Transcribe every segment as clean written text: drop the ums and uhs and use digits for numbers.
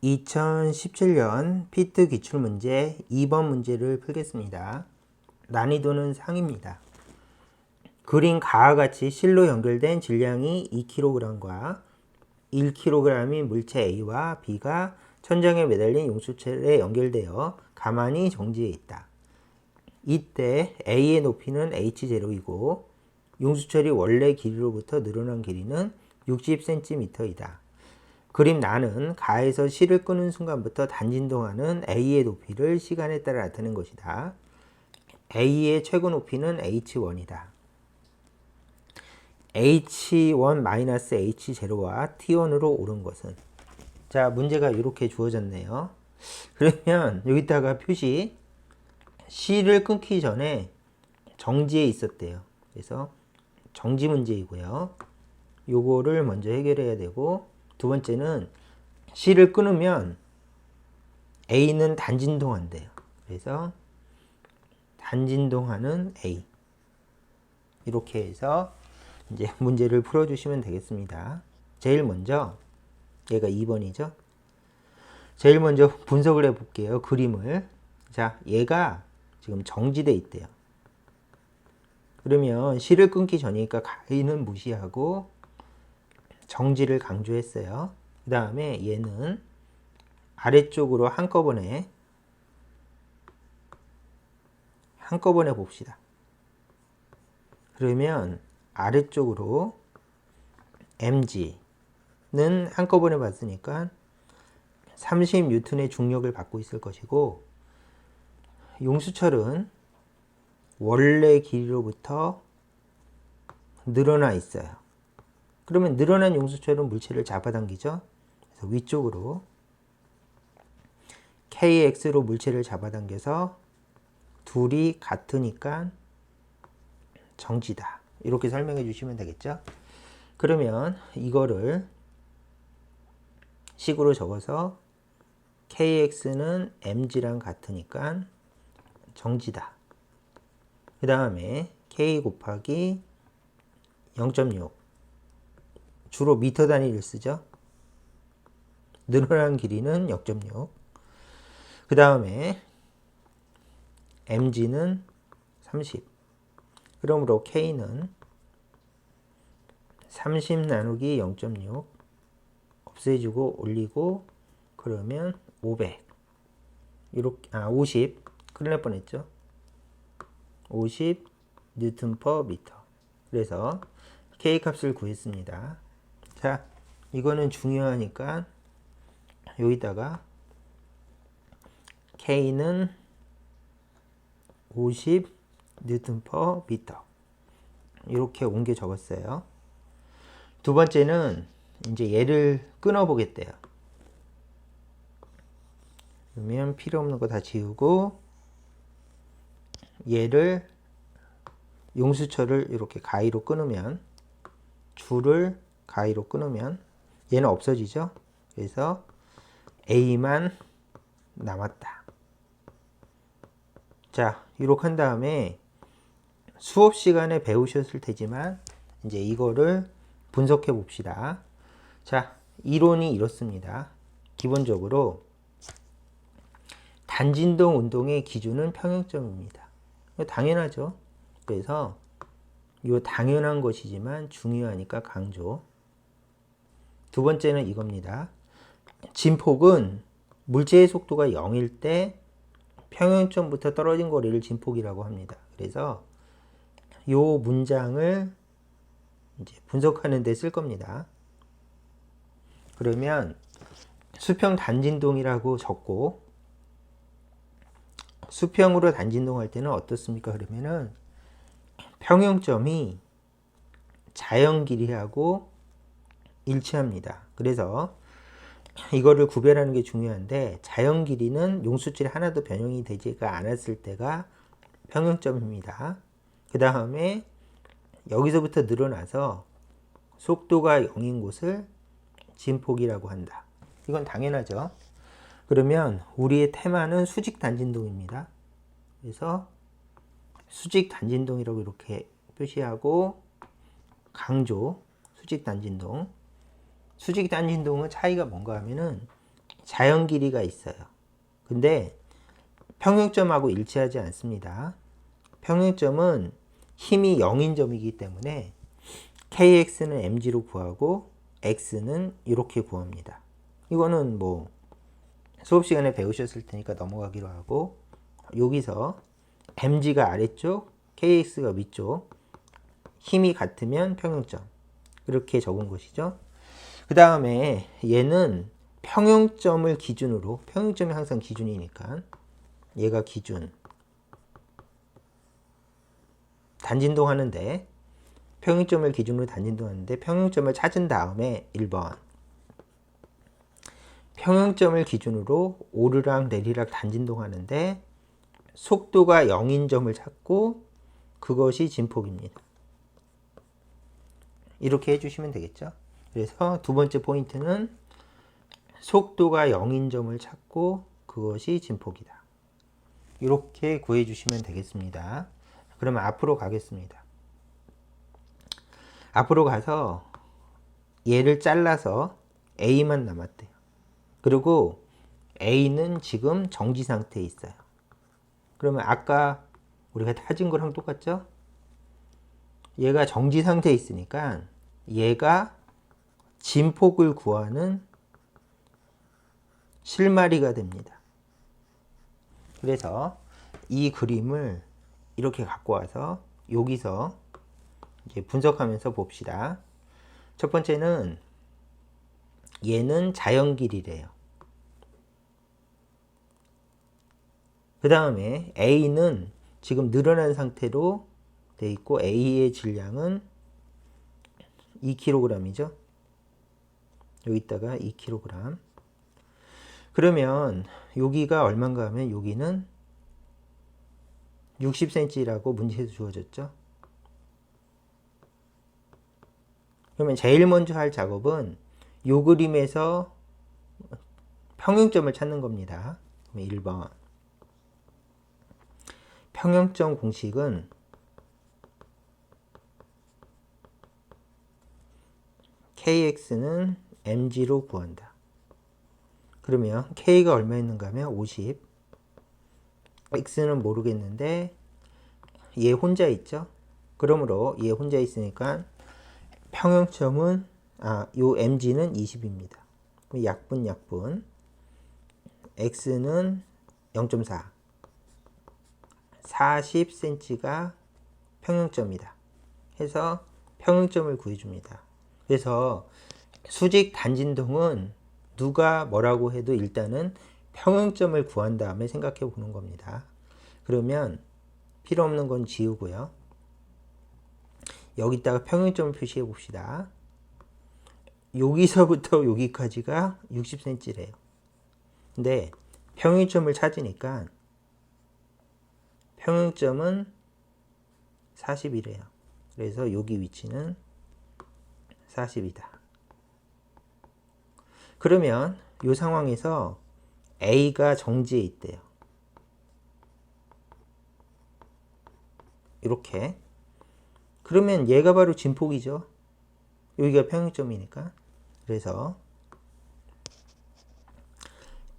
2017년 피트 기출문제 2번 문제를 풀겠습니다. 난이도는 상입니다. 그린 가와 같이 실로 연결된 질량이 2kg과 1kg인 물체 A와 B가 천장에 매달린 용수철에 연결되어 가만히 정지해 있다. 이때 A의 높이는 H0이고 용수철이 원래 길이로부터 늘어난 길이는 60cm이다. 그림 나는 가에서 실을 끄는 순간부터 단진동하는 A의 높이를 시간에 따라 나타낸 것이다. A의 최고 높이는 H1이다. H1-H0와 T1으로 오른 것은? 자, 문제가 이렇게 주어졌네요. 그러면 여기다가 표시 실을 끊기 전에 정지에 있었대요. 그래서 정지 문제이고요. 요거를 먼저 해결해야 되고, 두 번째는 실을 끊으면 A는 단진동한대요. 그래서 단진동하는 A. 이렇게 해서 이제 문제를 풀어주시면 되겠습니다. 제일 먼저 얘가 2번이죠. 제일 먼저 분석을 해볼게요. 그림을. 자, 얘가 지금 정지돼 있대요. 그러면 실을 끊기 전이니까 가위는 무시하고 정지를 강조했어요. 그 다음에 얘는 아래쪽으로 한꺼번에 봅시다. 그러면 아래쪽으로 mg는 한꺼번에 봤으니까 30N의 중력을 받고 있을 것이고, 용수철은 원래 길이로부터 늘어나 있어요. 그러면 늘어난 용수철은 물체를 잡아당기죠. 그래서 위쪽으로 kx로 물체를 잡아당겨서 둘이 같으니까 정지다. 이렇게 설명해 주시면 되겠죠. 그러면 이거를 식으로 적어서 kx는 mg랑 같으니까 정지다. 그 다음에 k 곱하기 0.6 주로 미터 단위를 쓰죠. 늘어난 길이는 0.6. 그 다음에 mg는 30. 그러므로 k는 30 나누기 0.6 없애주고 올리고 그러면 500. 이렇게 50. 큰일 날 뻔했죠. 50 뉴턴 퍼 미터. 그래서 k 값을 구했습니다. 자, 이거는 중요하니까 여기다가 k는 50 뉴턴 퍼 미터 이렇게 옮겨 적었어요. 두 번째는 이제 얘를 끊어 보겠대요. 그러면 필요 없는 거 다 지우고 얘를 용수철을 이렇게 가위로 끊으면, 줄을 가위로 끊으면 얘는 없어지죠. 그래서 A만 남았다. 자, 이렇게 한 다음에 수업 시간에 배우셨을 테지만 이제 이거를 분석해 봅시다. 자, 이론이 이렇습니다. 기본적으로 단진동 운동의 기준은 평형점입니다. 당연하죠. 그래서 이 당연한 것이지만 중요하니까 강조. 두 번째는 이겁니다. 진폭은 물체의 속도가 0일 때 평형점부터 떨어진 거리를 진폭이라고 합니다. 그래서 이 문장을 이제 분석하는 데 쓸 겁니다. 그러면 수평 단진동이라고 적고, 수평으로 단진동할 때는 어떻습니까? 그러면은 평형점이 자연 길이하고 일치합니다. 그래서 이거를 구별하는 게 중요한데, 자연 길이는 용수철이 하나도 변형이 되지가 않았을 때가 평형점입니다. 그 다음에 여기서부터 늘어나서 속도가 0인 곳을 진폭이라고 한다. 이건 당연하죠. 그러면 우리의 테마는 수직 단진동입니다. 그래서 수직 단진동이라고 이렇게 표시하고, 강조 수직 단진동. 수직 단진동은 차이가 뭔가 하면은 자연 길이가 있어요. 근데 평행점하고 일치하지 않습니다. 평행점은 힘이 0인 점이기 때문에 kx는 mg로 구하고 x는 이렇게 구합니다. 이거는 뭐 수업 시간에 배우셨을 테니까 넘어가기로 하고, 여기서 mg가 아래쪽, kx가 위쪽, 힘이 같으면 평행점, 이렇게 적은 것이죠. 그 다음에 얘는 평행점을 기준으로, 평행점이 항상 기준이니까 얘가 기준, 단진동 하는데 평행점을 기준으로 단진동 하는데, 평행점을 찾은 다음에 1번 평행점을 기준으로 오르락 내리락 단진동 하는데 속도가 0인 점을 찾고 그것이 진폭입니다. 이렇게 해주시면 되겠죠. 그래서 두 번째 포인트는 속도가 0인 점을 찾고 그것이 진폭이다. 이렇게 구해 주시면 되겠습니다. 그러면 앞으로 가겠습니다. 앞으로 가서 얘를 잘라서 A만 남았대요. 그리고 A는 지금 정지 상태에 있어요. 그러면 아까 우리가 찾은 거랑 똑같죠? 얘가 정지 상태에 있으니까 얘가 진폭을 구하는 실마리가 됩니다. 그래서 이 그림을 이렇게 갖고 와서 여기서 이제 분석하면서 봅시다. 첫 번째는 얘는 자연길이래요. 그 다음에 A는 지금 늘어난 상태로 돼 있고 A의 질량은 2kg이죠. 여기다가 2kg. 그러면 여기가 얼마인가 하면 여기는 60cm라고 문제에서 주어졌죠. 그러면 제일 먼저 할 작업은 이 그림에서 평행점을 찾는 겁니다. 1번 평행점 공식은 kx는 mg로 구한다. 그러면 k가 얼마였는가 하면 50, x는 모르겠는데 얘 혼자 있죠. 그러므로 얘 혼자 있으니까 평행점은 요 mg는 20입니다. 약분 x는 0.4, 40cm가 평행점이다 해서 평행점을 구해줍니다. 그래서 수직 단진동은 누가 뭐라고 해도 일단은 평행점을 구한 다음에 생각해 보는 겁니다. 그러면 필요 없는 건 지우고요. 여기다가 평행점을 표시해 봅시다. 여기서부터 여기까지가 60cm래요. 근데 평행점을 찾으니까 평행점은 40이래요. 그래서 여기 위치는 40이다. 그러면 이 상황에서 A가 정지해 있대요. 이렇게. 그러면 얘가 바로 진폭이죠. 여기가 평행점이니까. 그래서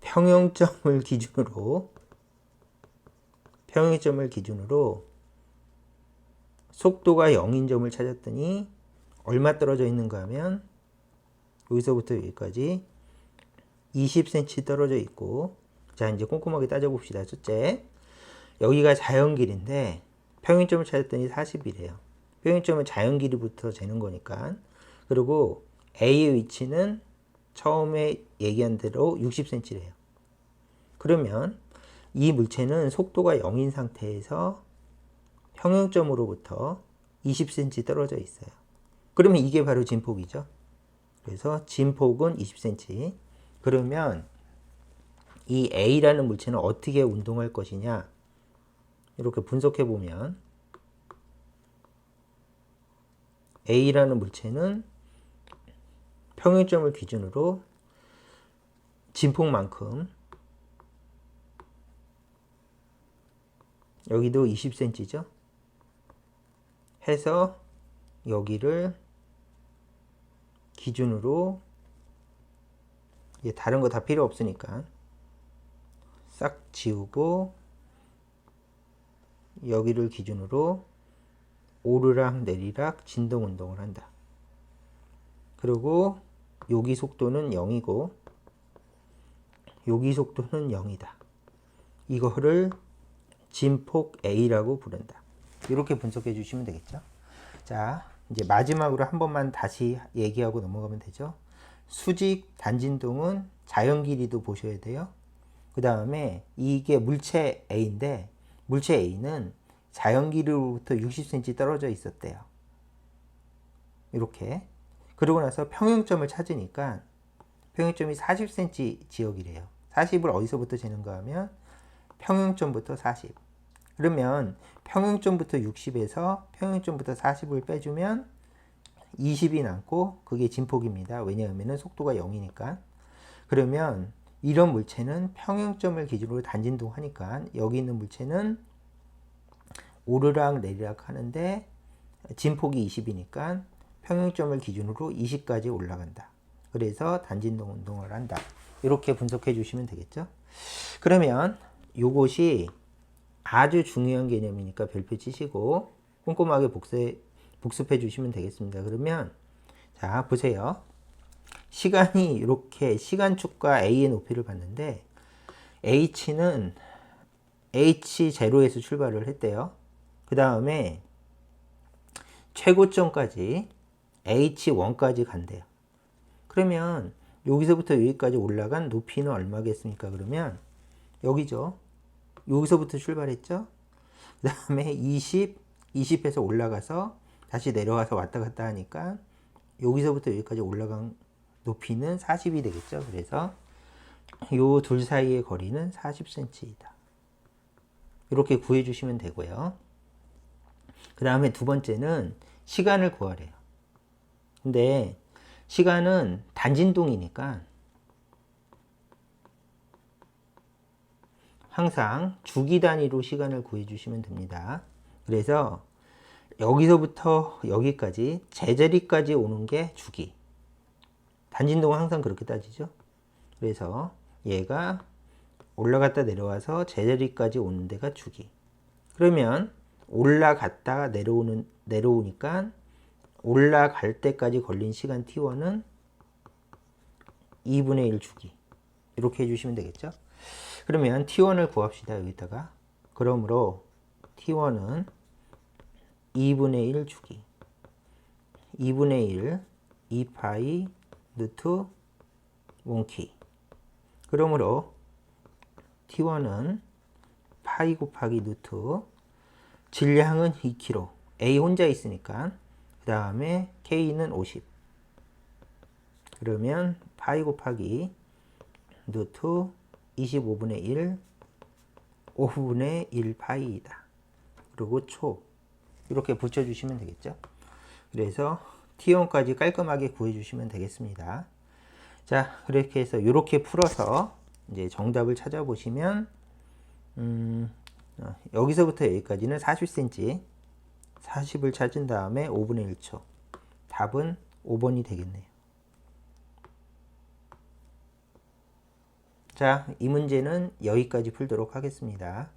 평행점을 기준으로 속도가 0인 점을 찾았더니 얼마 떨어져 있는가 하면 여기서부터 여기까지 20cm 떨어져 있고, 자 이제 꼼꼼하게 따져봅시다. 첫째, 여기가 자연길인데 평행점을 찾았더니 40이래요. 평행점은 자연길이부터 재는 거니까. 그리고 A의 위치는 처음에 얘기한 대로 60cm래요. 그러면 이 물체는 속도가 0인 상태에서 평행점으로부터 20cm 떨어져 있어요. 그러면 이게 바로 진폭이죠. 그래서 진폭은 20cm. 그러면 이 A라는 물체는 어떻게 운동할 것이냐, 이렇게 분석해 보면 A라는 물체는 평행점을 기준으로 진폭만큼, 여기도 20cm죠. 해서 여기를 기준으로 이제 다른 거 다 필요 없으니까 싹 지우고 여기를 기준으로 오르락 내리락 진동 운동을 한다. 그리고 여기 속도는 0이고 여기 속도는 0이다. 이거를 진폭 A라고 부른다. 이렇게 분석해 주시면 되겠죠. 자, 이제 마지막으로 한 번만 다시 얘기하고 넘어가면 되죠. 수직 단진동은 자연 길이도 보셔야 돼요. 그 다음에 이게 물체 A인데 물체 A는 자연 길이로부터 60cm 떨어져 있었대요. 이렇게. 그러고 나서 평형점을 찾으니까 평형점이 40cm 지역이래요. 40을 어디서부터 재는가 하면 평형점부터 40. 그러면 평형점부터 60에서 평형점부터 40을 빼주면 20이 남고 그게 진폭입니다. 왜냐하면 속도가 0이니까. 그러면 이런 물체는 평형점을 기준으로 단진동 하니까 여기 있는 물체는 오르락 내리락 하는데 진폭이 20이니까 평형점을 기준으로 20까지 올라간다. 그래서 단진동 운동을 한다. 이렇게 분석해 주시면 되겠죠. 그러면 요것이 아주 중요한 개념이니까 별표 치시고 꼼꼼하게 복습해 주시면 되겠습니다. 그러면 자 보세요. 시간이 이렇게 시간축과 A의 높이를 봤는데 H는 H0에서 출발을 했대요. 그 다음에 최고점까지 H1까지 간대요. 그러면 여기서부터 여기까지 올라간 높이는 얼마겠습니까? 그러면 여기죠. 여기서부터 출발했죠. 그 다음에 20에서 올라가서 다시 내려와서 왔다 갔다 하니까 여기서부터 여기까지 올라간 높이는 40이 되겠죠. 그래서 요 둘 사이의 거리는 40cm이다. 이렇게 구해 주시면 되고요. 그 다음에 두 번째는 시간을 구하래요. 근데 시간은 단진동이니까 항상 주기 단위로 시간을 구해 주시면 됩니다. 그래서 여기서부터 여기까지 제자리까지 오는 게 주기. 단진동은 항상 그렇게 따지죠. 그래서 얘가 올라갔다 내려와서 제자리까지 오는 데가 주기. 그러면 올라갔다가 내려오니까 올라갈 때까지 걸린 시간 t1은 2분의 1 주기. 이렇게 해주시면 되겠죠. 그러면 t1을 구합시다. 여기다가. 그러므로 t1은 2분의 1 주기. 2분의 1 2파이 루트 1키. 그러므로 t1은 파이 곱하기 루트 질량은 2kg. A 혼자 있으니까. 그 다음에 K는 50. 그러면 파이 곱하기 루트 25분의 1 5분의 1 파이이다. 그리고 초. 이렇게 붙여주시면 되겠죠. 그래서 T1까지 깔끔하게 구해주시면 되겠습니다. 자, 그렇게 해서 이렇게 풀어서 이제 정답을 찾아보시면 여기서부터 여기까지는 40cm 40을 찾은 다음에 5분의 1초 답은 5번이 되겠네요. 자, 이 문제는 여기까지 풀도록 하겠습니다.